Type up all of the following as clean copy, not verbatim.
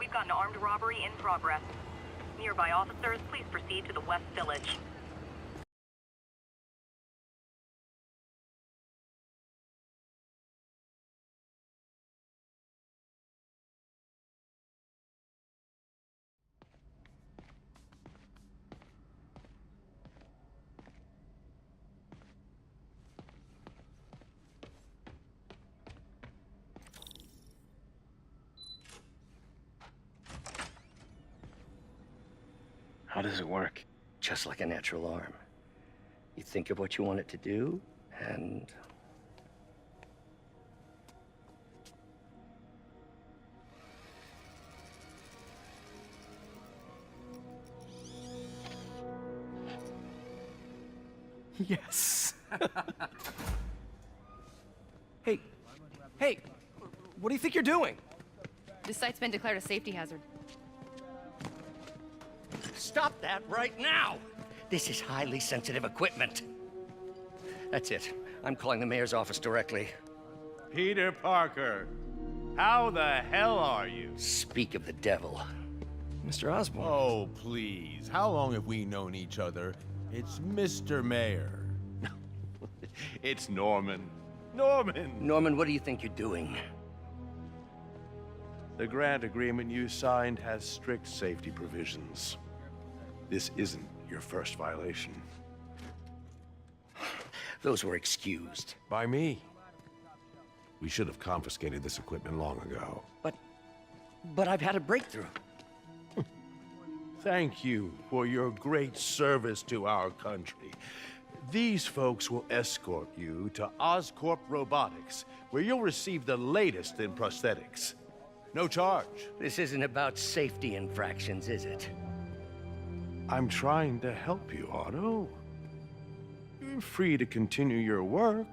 We've got an armed robbery in progress. Nearby officers, please proceed to the West Village. How does it work? Just like a natural arm. You think of what you want it to do, and... Yes. Hey, what do you think you're doing? This site's been declared a safety hazard. Stop that right now! This is highly sensitive equipment. That's it. I'm calling the mayor's office directly. Peter Parker, how the hell are you? Speak of the devil. Mr. Osborn. Oh, please. How long have we known each other? It's Mr. Mayor. It's Norman. Norman! Norman, what do you think you're doing? The grant agreement you signed has strict safety provisions. This isn't your first violation. Those were excused. By me. We should have confiscated this equipment long ago. But I've had a breakthrough. Thank you for your great service to our country. These folks will escort you to Oscorp Robotics, where you'll receive the latest in prosthetics. No charge. This isn't about safety infractions, is it? I'm trying to help you, Otto. You're free to continue your work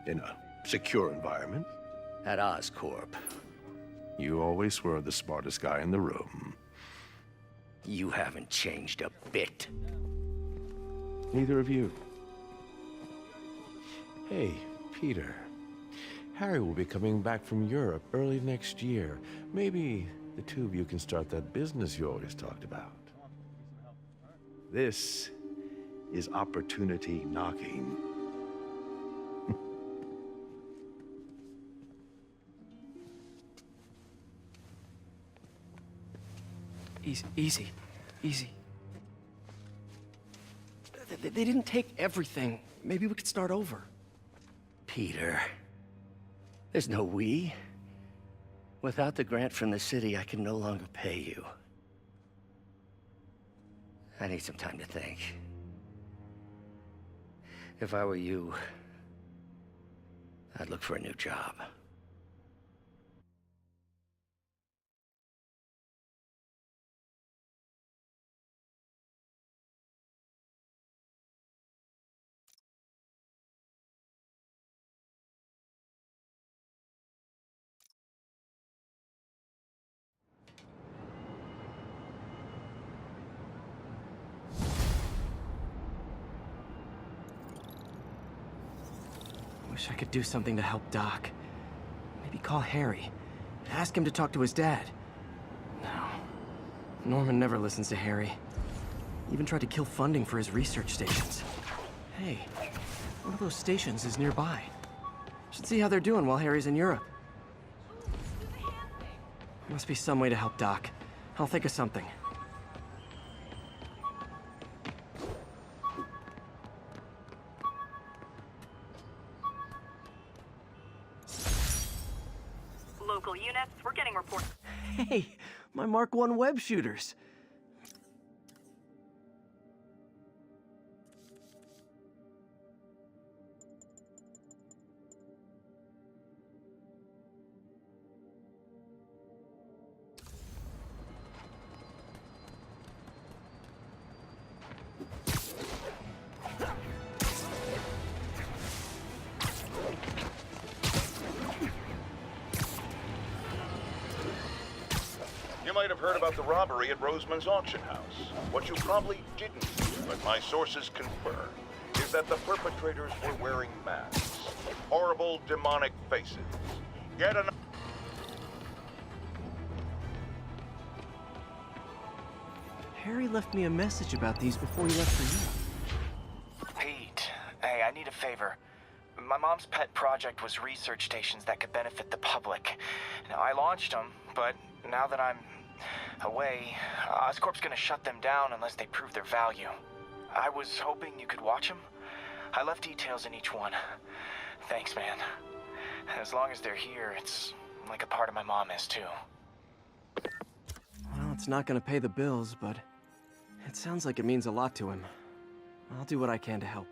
in a secure environment. At Oscorp. You always were the smartest guy in the room. You haven't changed a bit. Neither of you. Hey, Peter. Harry will be coming back from Europe early next year. Maybe the two of you can start that business you always talked about. This is opportunity knocking. Easy. They didn't take everything. Maybe we could start over. Peter, there's no we. Without the grant from the city, I can no longer pay you. I need some time to think. If I were you, I'd look for a new job. Wish I could do something to help Doc. Maybe call Harry. Ask him to talk to his dad. No. Norman never listens to Harry. Even tried to kill funding for his research stations. Hey, one of those stations is nearby. Should see how they're doing while Harry's in Europe. Must be some way to help Doc. I'll think of something. Local units, we're getting reports. Hey, my Mark 1 web shooters. You might have heard about the robbery at Roseman's auction house. What you probably didn't hear, but my sources confirm, is that the perpetrators were wearing masks. Horrible, demonic faces. Yet another... Harry left me a message about these before he left for you. Pete, hey, I need a favor. My mom's pet project was research stations that could benefit the public. Now, I launched them, but now that I'm away, Oscorp's gonna shut them down unless they prove their value. I was hoping you could watch them. I left details in each one. Thanks, man. As long as they're here, it's like a part of my mom is, too. Well, it's not gonna pay the bills, but it sounds like it means a lot to him. I'll do what I can to help.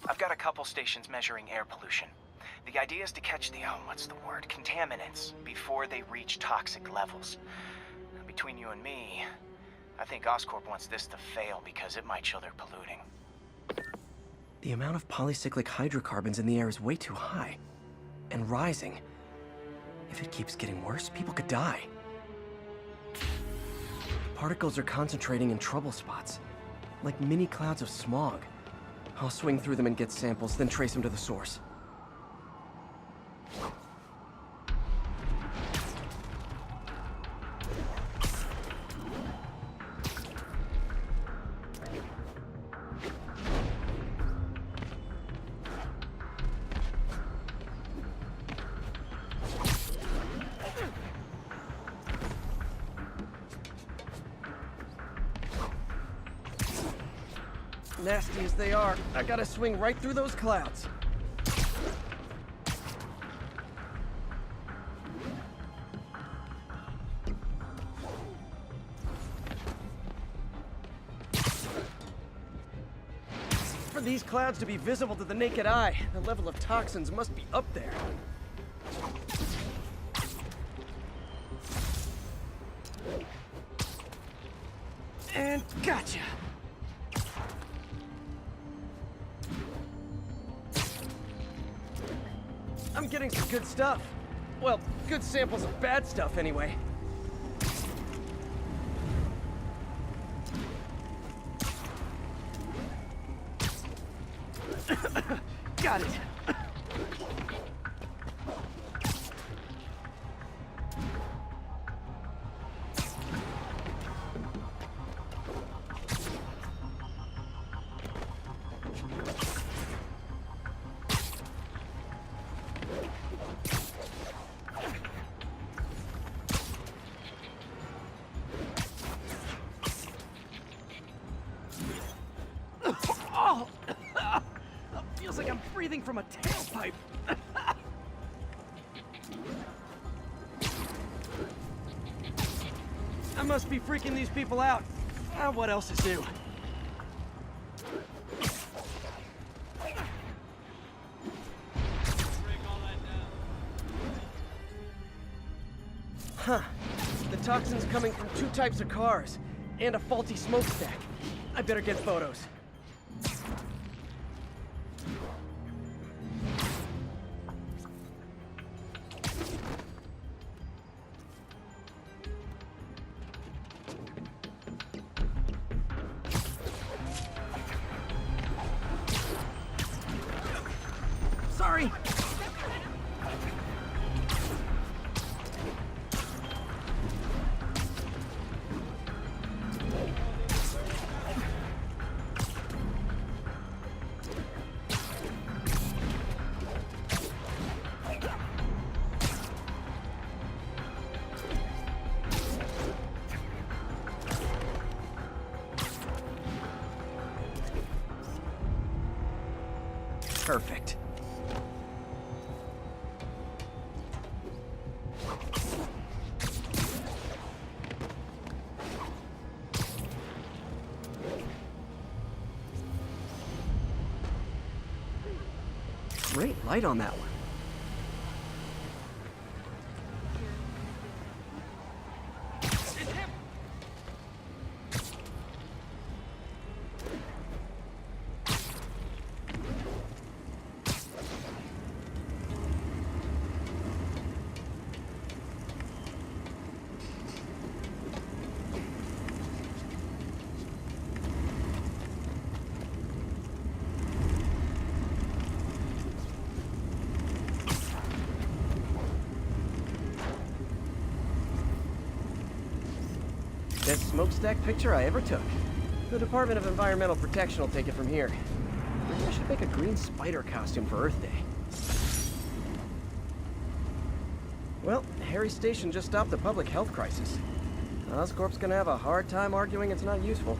I've got a couple stations measuring air pollution. The idea is to catch the, contaminants before they reach toxic levels. Between you and me, I think Oscorp wants this to fail because it might show they're polluting. The amount of polycyclic hydrocarbons in the air is way too high. And rising. If it keeps getting worse, people could die. The particles are concentrating in trouble spots, like mini clouds of smog. I'll swing through them and get samples, then trace them to the source. Nasty as they are, I gotta swing right through those clouds. For these clouds to be visible to the naked eye, the level of toxins must be up there. And gotcha! I'm getting some good stuff. Well, good samples of bad stuff, anyway. Got it. Feels like I'm breathing from a tailpipe. I must be freaking these people out. What else is new? Huh. The toxin's coming from 2 types of cars, and a faulty smokestack. I better get photos. Sorry! Perfect. Great light on that one. smokestack picture I ever took. The Department of Environmental Protection will take it from here. Maybe I should make a green spider costume for Earth Day. Well, Harry Station just stopped a public health crisis. Oscorp's gonna have a hard time arguing it's not useful.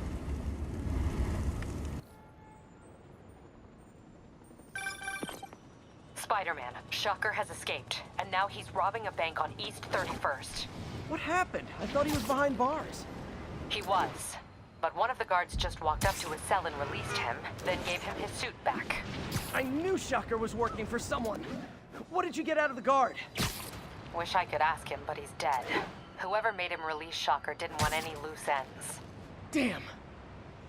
Spider-Man, Shocker has escaped, and now he's robbing a bank on East 31st. What happened? I thought he was behind bars. He was, but one of the guards just walked up to his cell and released him, then gave him his suit back. I knew Shocker was working for someone. What did you get out of the guard? Wish I could ask him, but he's dead. Whoever made him release Shocker didn't want any loose ends. Damn.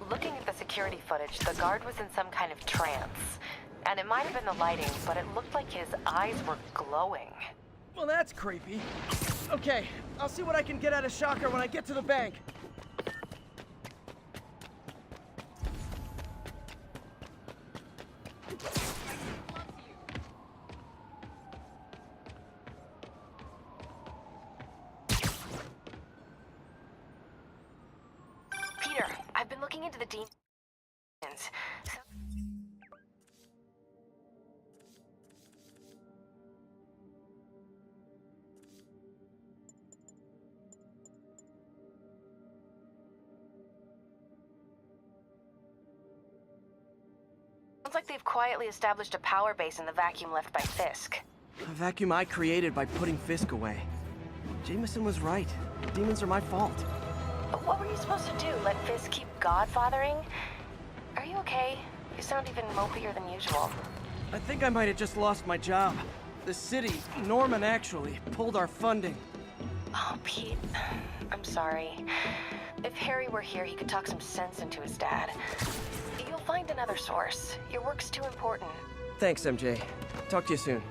Looking at the security footage, the guard was in some kind of trance. And it might have been the lighting, but it looked like his eyes were glowing. Well, that's creepy. Okay, I'll see what I can get out of Shocker when I get to the bank. Peter, I've been looking into the demons. Sounds like they've quietly established a power base in the vacuum left by Fisk. A vacuum I created by putting Fisk away. Jameson was right. Demons are my fault. But what were you supposed to do? Let Fisk keep godfathering? Are you okay? You sound even mopier than usual. I think I might have just lost my job. The city, Norman actually, pulled our funding. Oh, Pete. I'm sorry. If Harry were here, he could talk some sense into his dad. You'll find another source. Your work's too important. Thanks, MJ. Talk to you soon.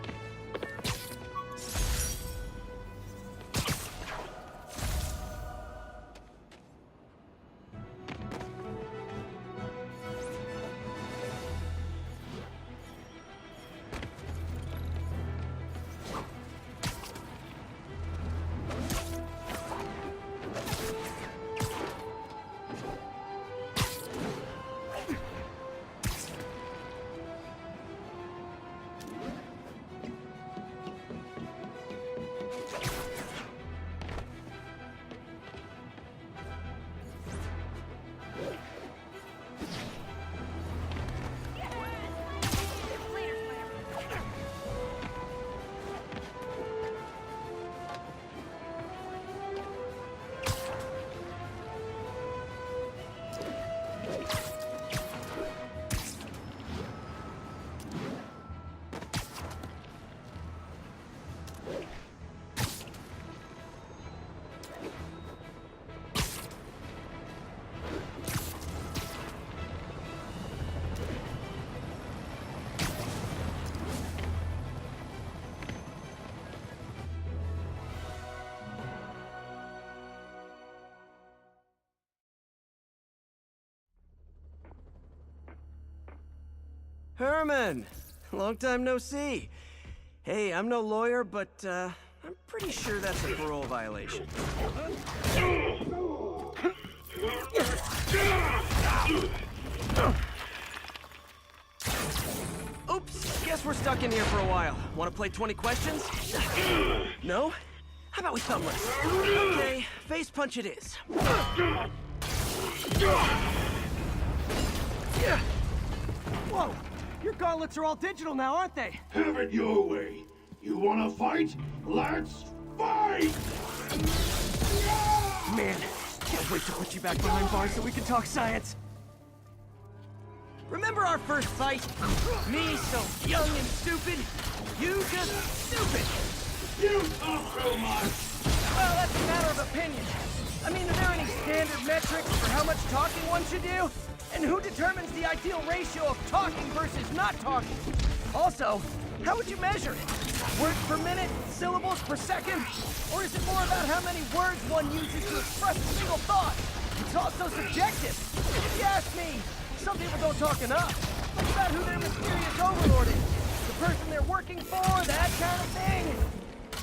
Herman! Long time no see. Hey, I'm no lawyer, but, I'm pretty sure that's a parole violation. Oops, guess we're stuck in here for a while. Want to play 20 questions? No? How about we thumbless? Okay, face punch it is. Whoa! Your gauntlets are all digital now, aren't they? Have it your way. You wanna fight? Let's fight! Man, can't wait to put you back behind bars so we can talk science. Remember our first fight? Me so young and stupid, you just stupid. You talk so much! Well, that's a matter of opinion. I mean, are there any standard metrics for how much talking one should do? And who determines the ideal ratio of talking versus not talking? Also, how would you measure it? Words per minute? Syllables per second? Or is it more about how many words one uses to express a single thought? It's also subjective. If you ask me, some people don't talk enough. It's about who their mysterious overlord is. The person they're working for, that kind of thing.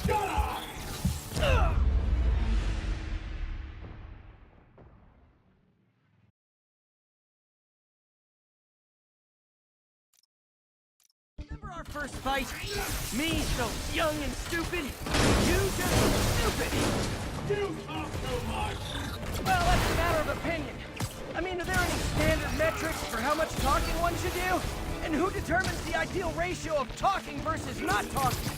Shut up! Remember our first fight? Me so young and stupid, you just stupid! You talk too much! Well, that's a matter of opinion. I mean, are there any standard metrics for how much talking one should do? And who determines the ideal ratio of talking versus not talking?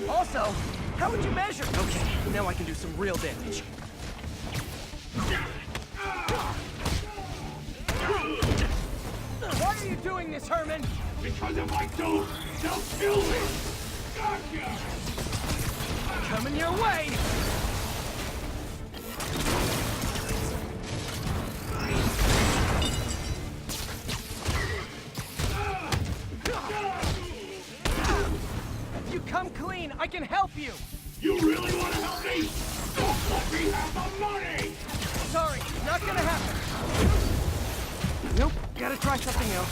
Also, how would you measure? Okay, now I can do some real damage. Why are you doing this, Herman? Because if I don't, they'll kill me! Gotcha! Coming your way! If you come clean, I can help you! You really want to help me? Don't let me have the money! Sorry, not gonna happen. Nope, gotta try something else.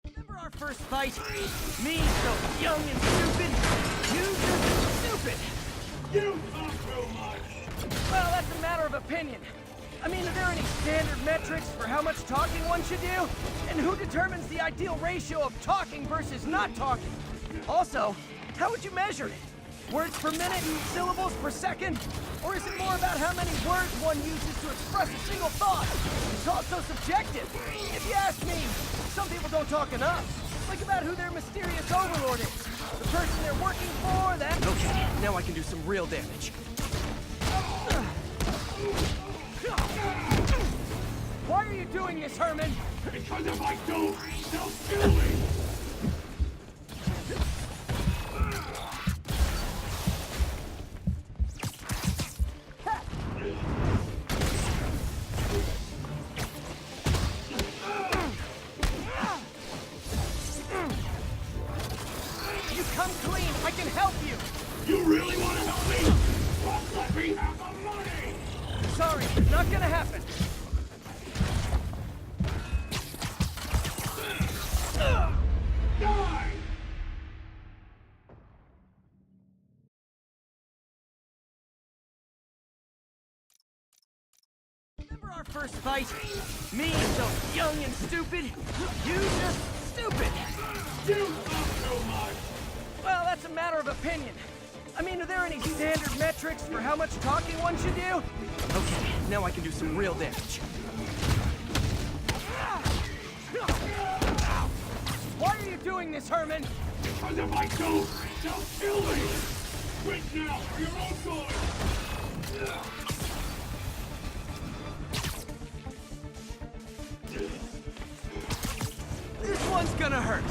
Remember our first fight? Me so young and stupid, you just stupid! You talk too much! Well, that's a matter of opinion. I mean, are there any standard metrics for how much talking one should do? And who determines the ideal ratio of talking versus not talking? Also, how would you measure it? Words per minute, syllables per second? Or is it more about how many words one uses to express a single thought? It's all so subjective. If you ask me, some people don't talk enough. Think about who their mysterious overlord is. The person they're working for, that... Okay, now I can do some real damage. Why are you doing this, Herman? Because if I don't, they'll kill me! You come clean, I can help you! You really want to help me? Don't let me have the money! Sorry, not gonna happen. Die! Remember our first fight? Me so young and stupid, you just stupid! You talk too much! Well, that's a matter of opinion. I mean, are there any standard metrics for how much talking one should do? Okay, now I can do some real damage. Why are you doing this, Herman? Because if I don't, they'll kill me! Quit now, for your own good! This one's gonna hurt.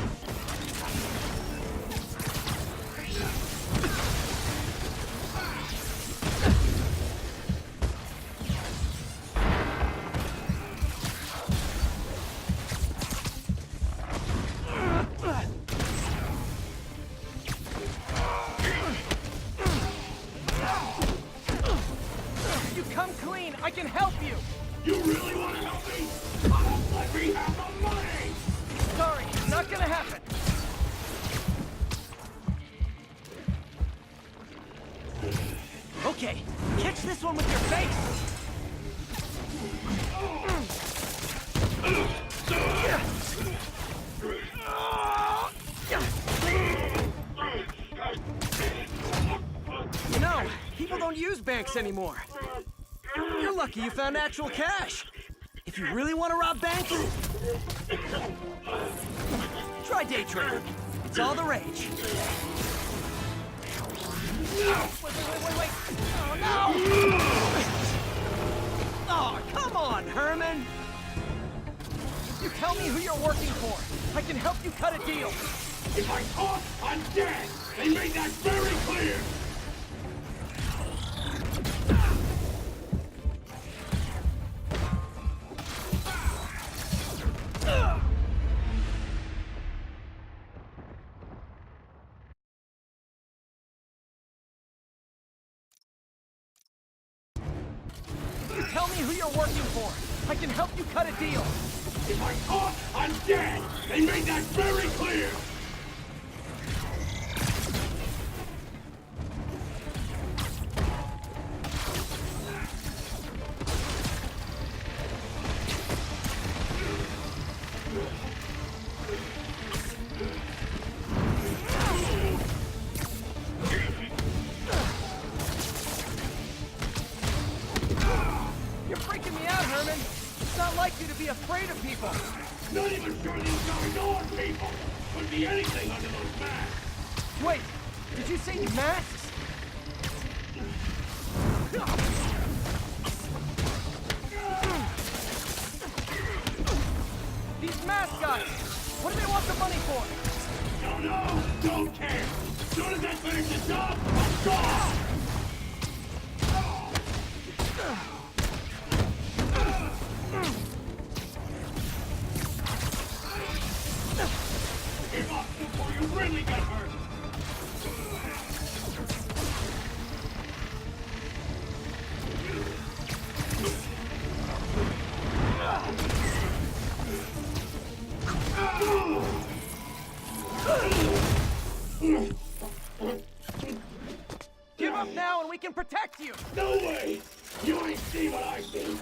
You come clean, I can help you! You really want to help me? Don't let me have the money! Sorry, not gonna happen. Okay, catch this one with your face! You know, people don't use banks anymore. You're lucky you found actual cash. If you really want to rob banks, try day trading. It's all the rage. Wait. Oh, no! Oh, come on, Herman! You tell me who you're working for. I can help you cut a deal. If I talk, I'm dead! They made that very clear! You tell me who you're working for. I can help you cut a deal. If I'm caught, I'm dead! They made that very clear! You're freaking me out, Herman. It's not like you to be afraid of people. Not even sure these guys are people! Could be anything under those masks! Wait, did you say masks? These mask guys, what do they want the money for? Don't know! Don't care! As soon as I finish the job, I'm gone! Give up before you really get hurt! Give up now and we can protect you! No way! You ain't seen what I see!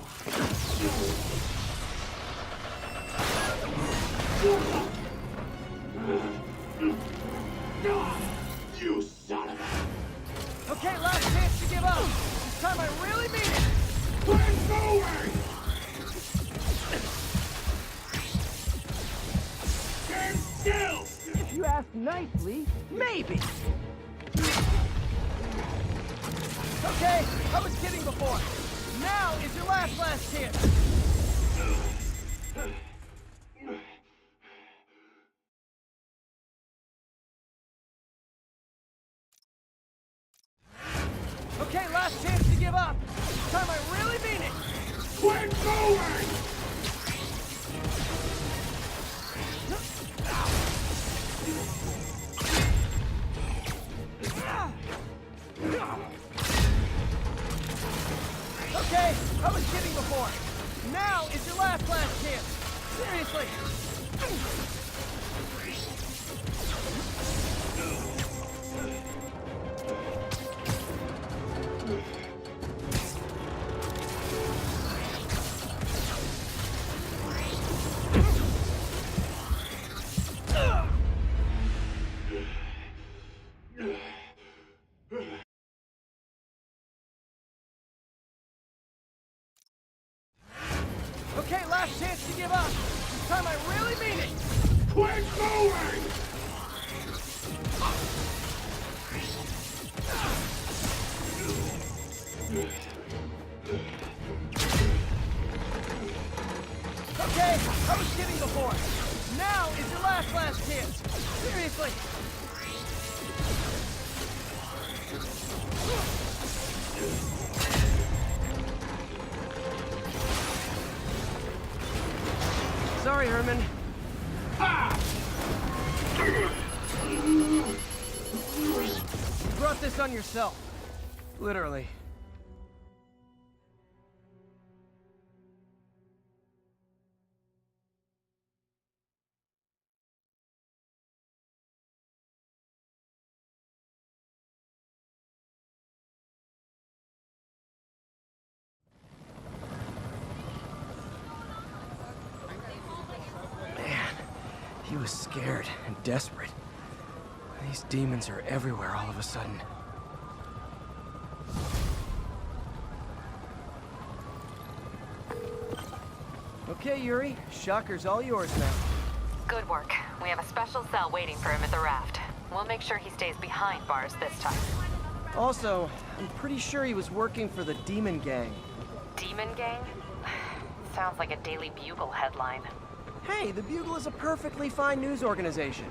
You son of a... Okay, last chance to give up. This time I really mean it. Quit moving! Stand still! If you ask nicely, maybe. Okay, I was kidding before. Now is your last chance. Okay, last chance to give up. This time I really mean it. Quit moving! Okay, I was kidding before. Now is your last chance. Seriously. Okay, last chance to give up. This time I really mean it. Quit moving! Okay, I was kidding before. Now is your last chance. Seriously. Sorry, Herman. You brought this on yourself. Literally. He was scared and desperate. These demons are everywhere all of a sudden. Okay, Yuri. Shocker's all yours now. Good work. We have a special cell waiting for him at the raft. We'll make sure he stays behind bars this time. Also, I'm pretty sure he was working for the Demon Gang. Demon Gang? Sounds like a Daily Bugle headline. Hey, the Bugle is a perfectly fine news organization.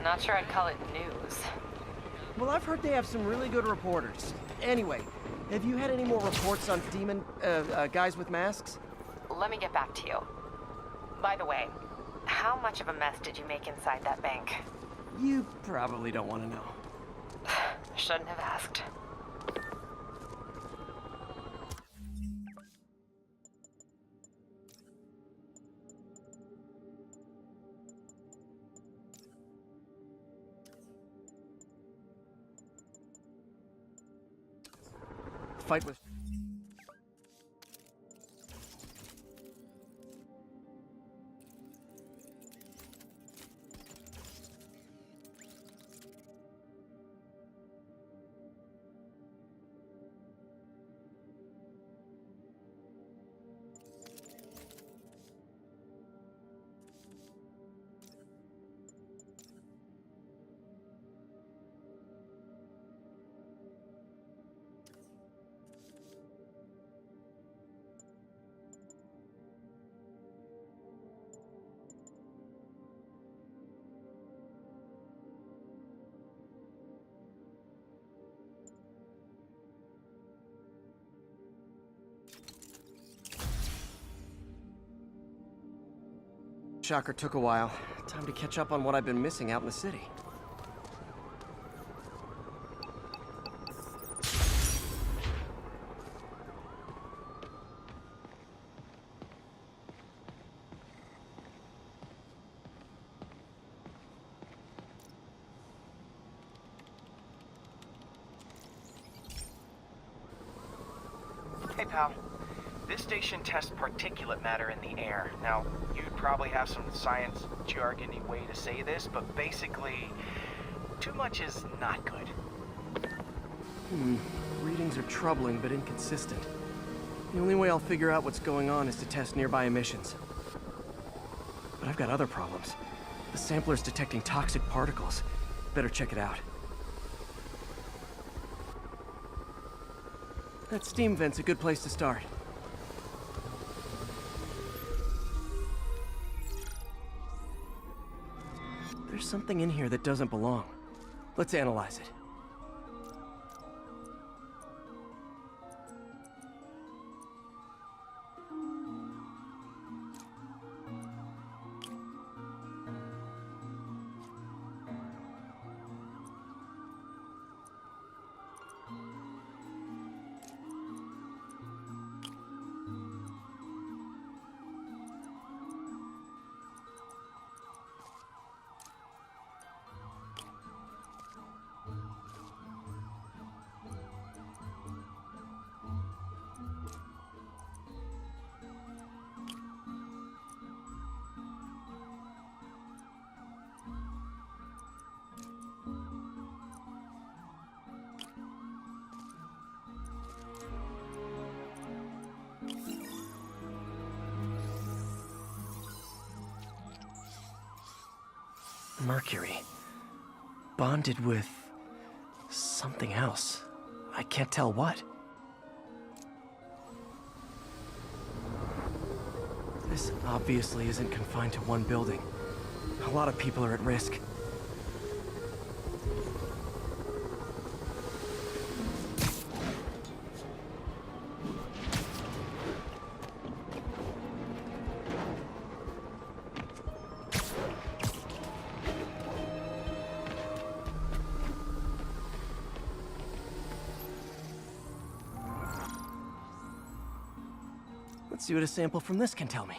Not sure I'd call it news. Well, I've heard they have some really good reporters. Anyway, have you had any more reports on demon, guys with masks? Let me get back to you. By the way, how much of a mess did you make inside that bank? You probably don't want to know. Shouldn't have asked. fight with... Shocker took a while. Time to catch up on what I've been missing out in the city. Hey, pal. This station tests particulate matter in the air. Now, you'd probably have some science jargony way to say this, but basically, too much is not good. Readings are troubling but inconsistent. The only way I'll figure out what's going on is to test nearby emissions. But I've got other problems. The sampler's detecting toxic particles. Better check it out. That steam vent's a good place to start. There's something in here that doesn't belong. Let's analyze it. Mercury. Bonded with... something else. I can't tell what. This obviously isn't confined to one building. A lot of people are at risk. Let's see what a sample from this can tell me.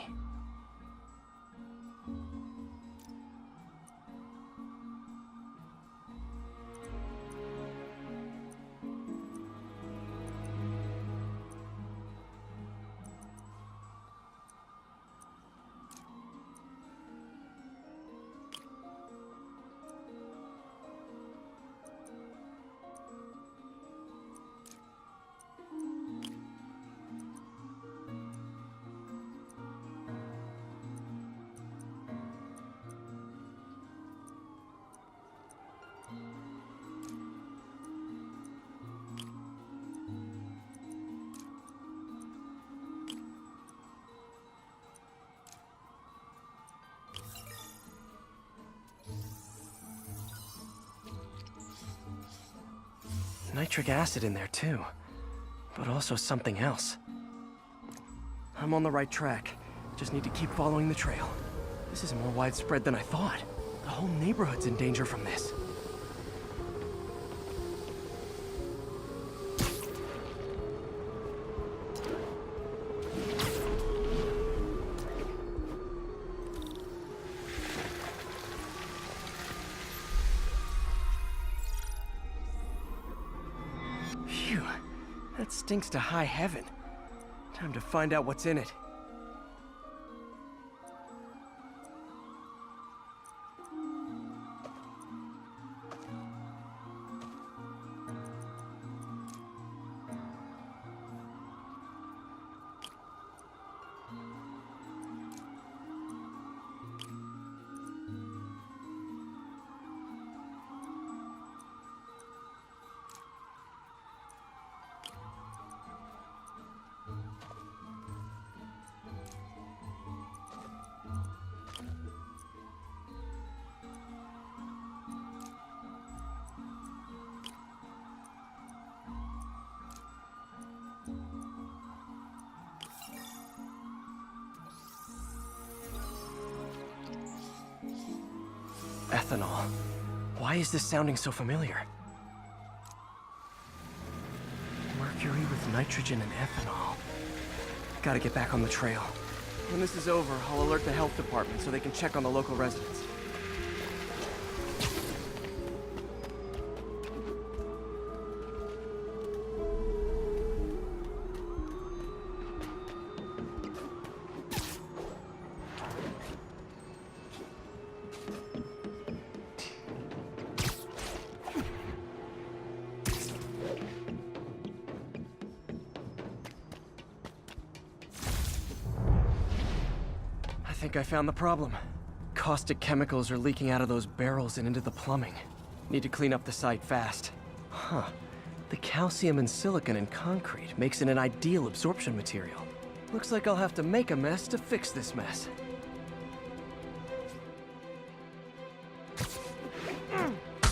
Nitric acid in there too, but also something else. I'm on the right track. Just need to keep following the trail. This is more widespread than I thought. The whole neighborhood's in danger from this. That stinks to high heaven. Time to find out what's in it. Ethanol. Why is this sounding so familiar? Mercury with nitrogen and ethanol. Gotta get back on the trail. When this is over, I'll alert the health department so they can check on the local residents. I think I found the problem. Caustic chemicals are leaking out of those barrels and into the plumbing. Need to clean up the site fast. Huh. The calcium and silicon in concrete makes it an ideal absorption material. Looks like I'll have to make a mess to fix this mess.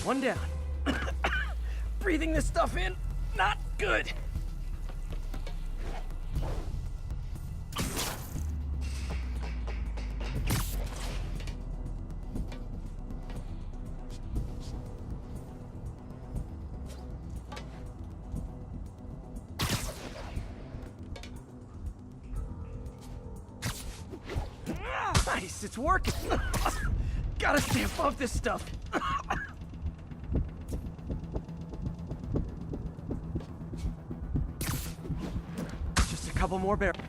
One down. Breathing this stuff in, not good. Nice, it's working. Gotta stay above this stuff. Just a couple more barrels.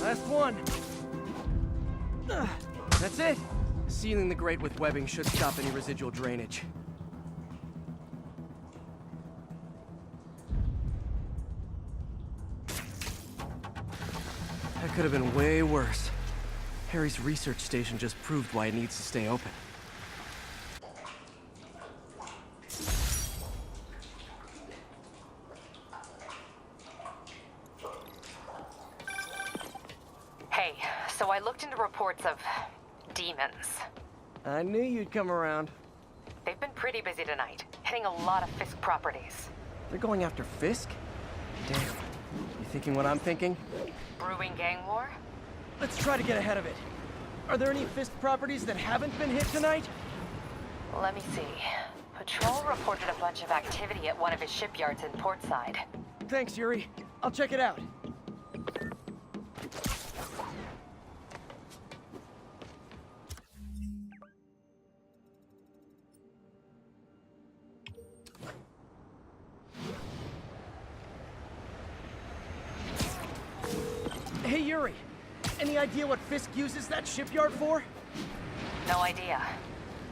Last one. That's it. Sealing the grate with webbing should stop any residual drainage. That could have been way worse. Harry's research station just proved why it needs to stay open. Hey, so I looked into reports of demons. I knew you'd come around. They've been pretty busy tonight, hitting a lot of Fisk properties. They're going after Fisk? Damn. You thinking what I'm thinking? Brewing gang war? Let's try to get ahead of it. Are there any Fisk properties that haven't been hit tonight? Let me see. Patrol reported a bunch of activity at one of his shipyards in Portside. Thanks, Yuri. I'll check it out. Hey, Yuri. Any idea what Fisk uses that shipyard for? No idea.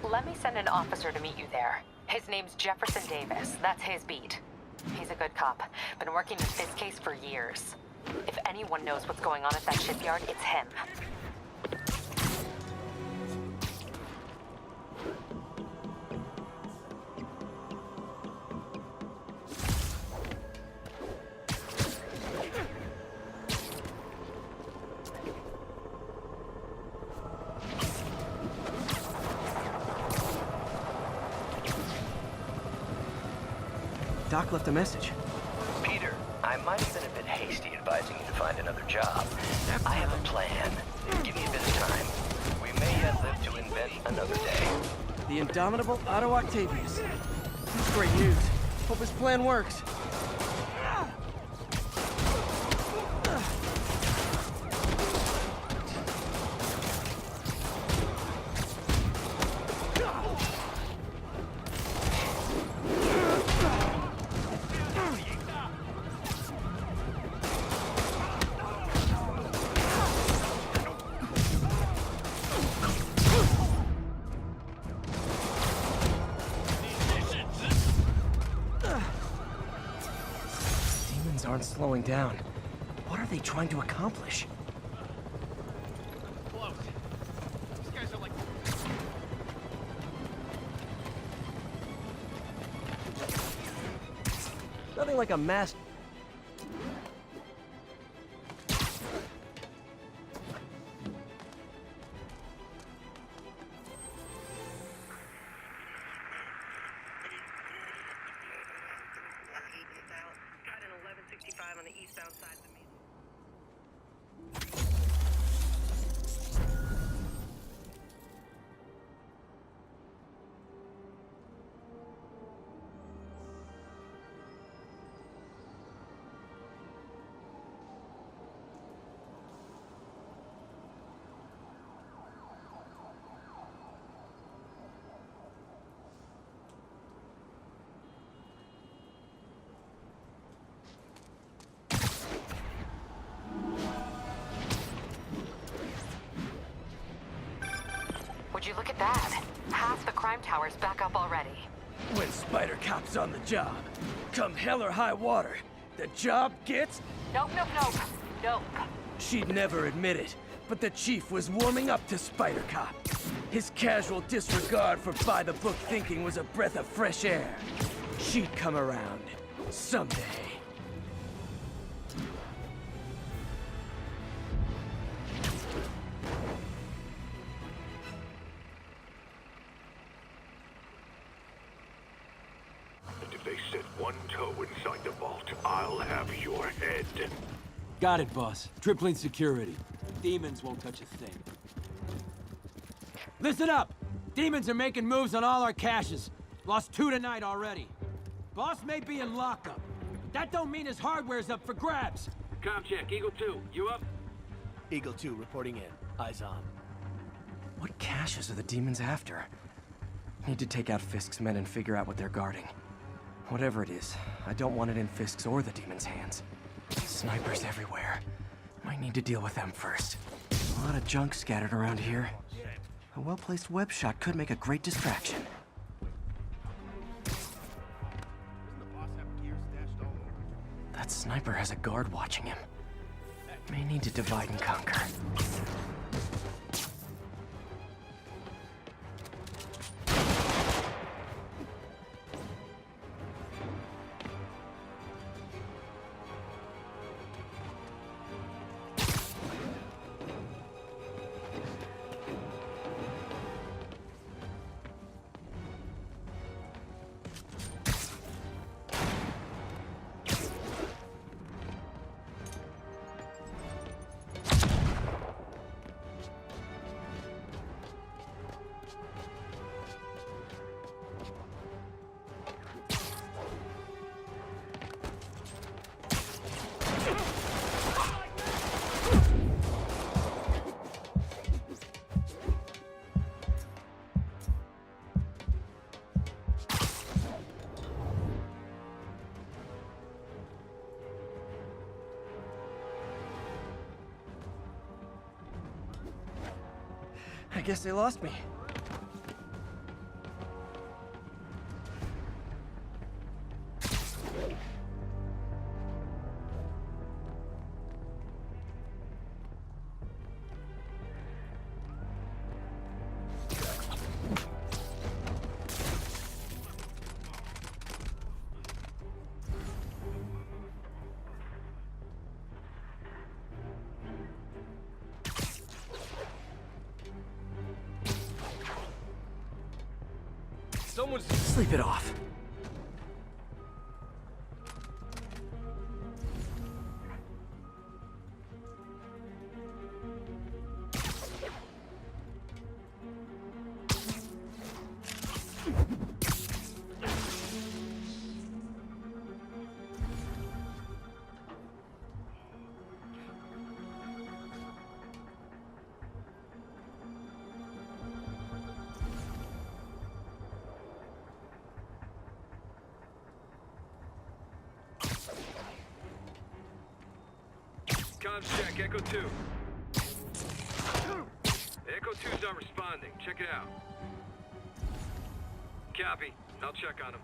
Let me send an officer to meet you there. His name's Jefferson Davis. That's his beat. He's a good cop. Been working the Fisk case for years. If anyone knows what's going on at that shipyard, it's him. Doc left a message. Peter, I might have been a bit hasty advising you to find another job. I have a plan. Give me a bit of time. We may yet live to invent another day. The indomitable Otto Octavius. That's great news. Hope his plan works. Aren't slowing down. What are they trying to accomplish? Nothing like a mass. On the eastbound side of the main. Would you look at that? Half the crime tower's back up already. When Spider Cop's on the job, come hell or high water, the job gets... Nope, nope, nope. Nope. She'd never admit it, but the chief was warming up to Spider Cop. His casual disregard for by-the-book thinking was a breath of fresh air. She'd come around. Someday. If they set one toe inside the vault, I'll have your head. Got it, boss. Tripling security. Demons won't touch a thing. Listen up! Demons are making moves on all our caches. Lost 2 tonight already. Boss may be in lockup. That don't mean his hardware's up for grabs. Com check, Eagle 2, you up? Eagle 2 reporting in. Eyes on. What caches are the demons after? Need to take out Fisk's men and figure out what they're guarding. Whatever it is, I don't want it in Fisk's or the demons' hands. Snipers everywhere. Might need to deal with them first. A lot of junk scattered around here. A well-placed web shot could make a great distraction. That sniper has a guard watching him. May need to divide and conquer. I guess they lost me. Sleep it off. Comms check, Echo 2. Echo 2's not responding. Check it out. Copy. I'll check on him.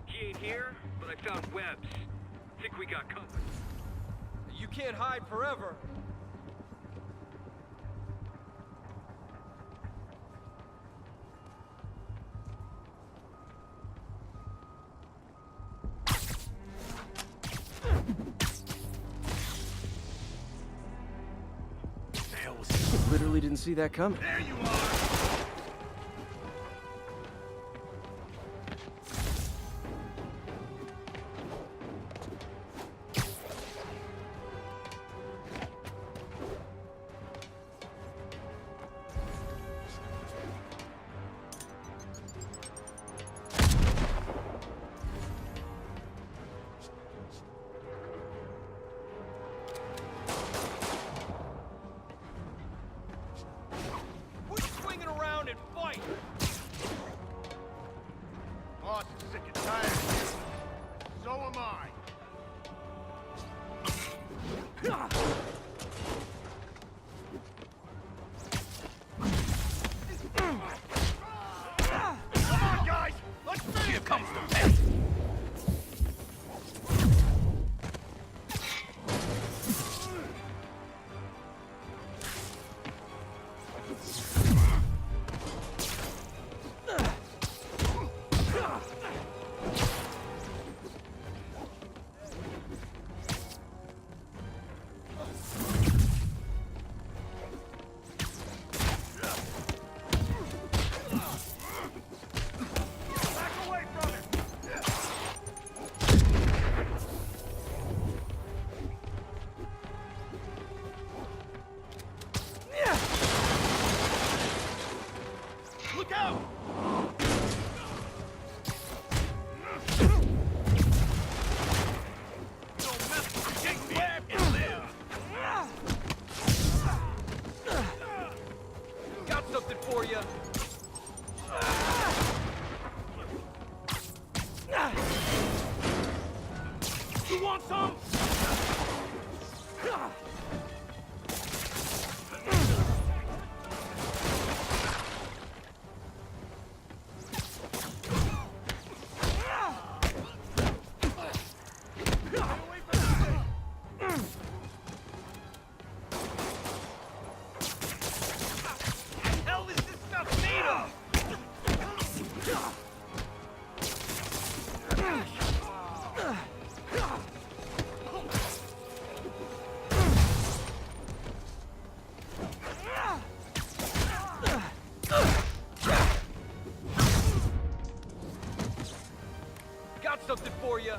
He ain't here, but I found webs. Think we got company. You can't hide forever. Literally didn't see that coming. There you are! Quit swinging around and fight! Boss is sick and tired of this. So am I. Come on, guys! Let's finish. Here comes the best! Back away from him! Look out! Don't mess with the big man and live! Got something for you. You want some? Hell is this stuff made of? Got something for you.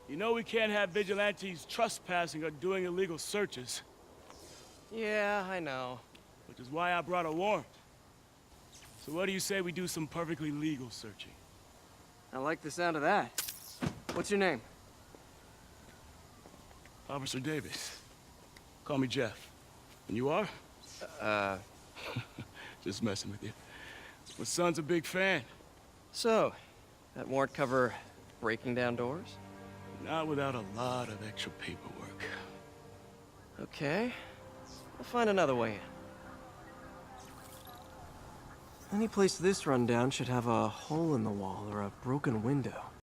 You know we can't have vigilantes trespassing or doing illegal searches, Yeah, I know. which is why I brought a warrant. So what do you say we do some perfectly legal searching? I like the sound of that. What's your name? Officer Davis. Call me Jeff. And you are? Just messing with you. My son's a big fan. So, that warrant cover breaking down doors? Not without a lot of extra paperwork. Okay. We'll find another way in. Any place this rundown should have a hole in the wall or a broken window.